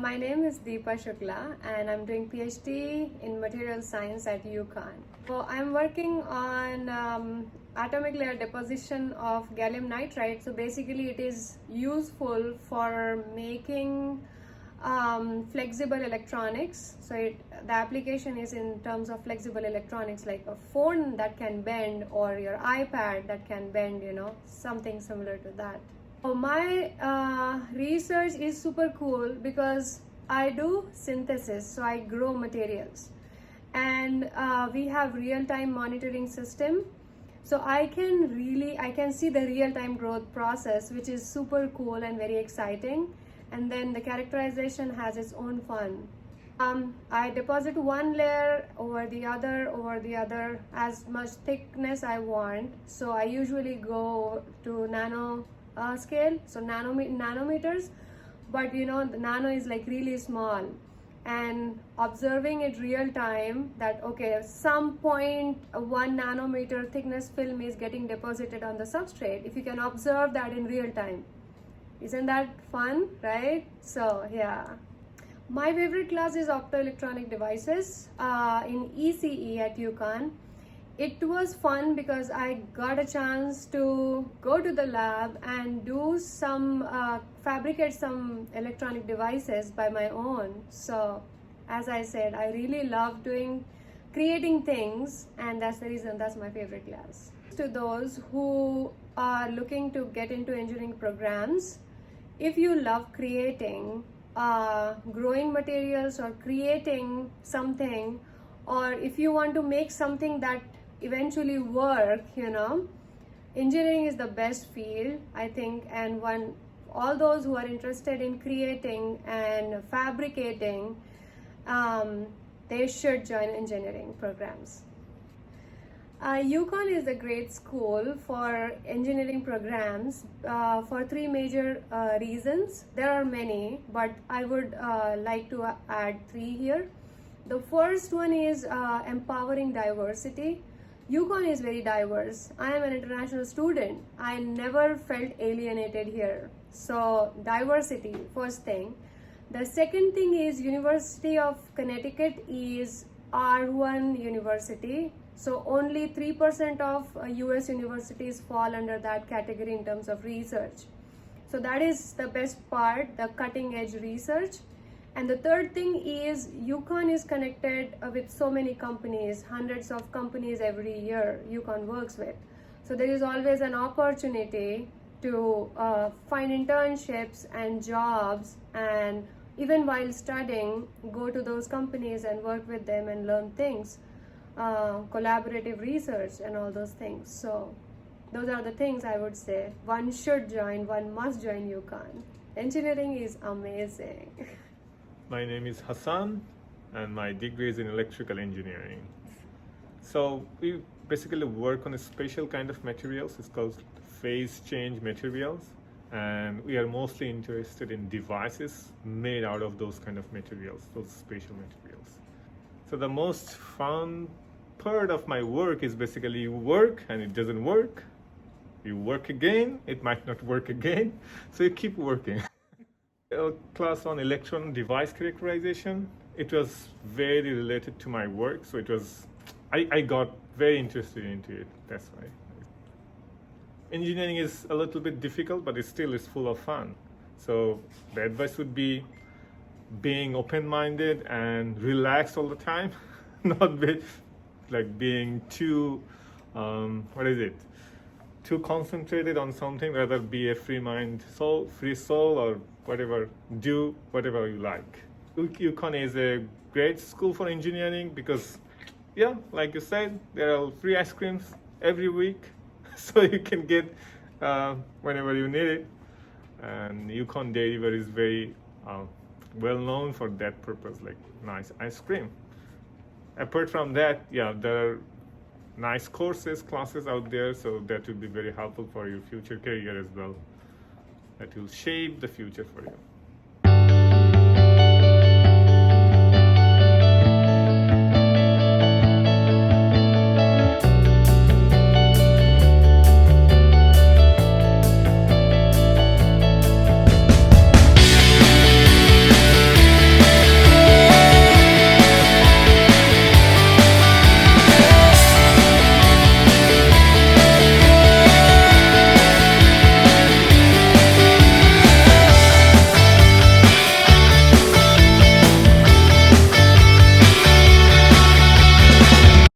My name is Deepa Shukla and I'm doing PhD in material science at UConn. So I'm working on atomic layer deposition of gallium nitride. So basically it is useful for making flexible electronics. So the application is in terms of flexible electronics, like a phone that can bend or your iPad that can bend, something similar to that. So my research is super cool because I do synthesis, so I grow materials, and we have real-time monitoring system. So I can see the real-time growth process, which is super cool and very exciting. And then the characterization has its own fun. I deposit one layer over the other as much thickness I want. So I usually go to nano scale, so nanometers, but the nano is like really small, and observing it real time that okay, some 0.1 nanometer thickness film is getting deposited on the substrate. If you can observe that in real time, isn't that fun, right? So yeah, my favorite class is optoelectronic devices in ECE at UConn. It was fun because I got a chance to go to the lab and do fabricate some electronic devices by my own. So as I said, I really love creating things, and that's the reason that's my favorite class. To those who are looking to get into engineering programs, if you love creating, growing materials or creating something, or if you want to make something that eventually work, engineering is the best field, I think. And all those who are interested in creating and fabricating, they should join engineering programs. UConn is a great school for engineering programs for three major reasons. There are many, but I would like to add three here. The first one is empowering diversity. UConn is very diverse. I am an international student. I never felt alienated here. So diversity, first thing. The second thing is University of Connecticut is R1 university. So only 3% of US universities fall under that category in terms of research. So that is the best part, the cutting edge research. And the third thing is UConn is connected with so many companies, hundreds of companies every year UConn works with. So there is always an opportunity to find internships and jobs, and even while studying, go to those companies and work with them and learn things, collaborative research and all those things. So those are the things I would say. One must join UConn. Engineering is amazing. My name is Hassan and my degree is in electrical engineering. So we basically work on a special kind of materials. It's called phase change materials, and we are mostly interested in devices made out of those kind of materials, those special materials. So the most fun part of my work is basically you work and it doesn't work. You work again, it might not work again. So you keep working. Class on electron device characterization. It was very related to my work, so I got very interested into it. That's why. Engineering is a little bit difficult, but it still is full of fun. So the advice would be being open-minded and relaxed all the time, not being too too concentrated on something. Rather be a free soul, or whatever, do whatever you like. UConn is a great school for engineering because, yeah, like you said, there are free ice creams every week, so you can get whenever you need it. And UConn Dairy is very well known for that purpose, like nice ice cream. Apart from that, yeah, there are nice classes out there, so that will be very helpful for your future career as well. That will shape the future for you.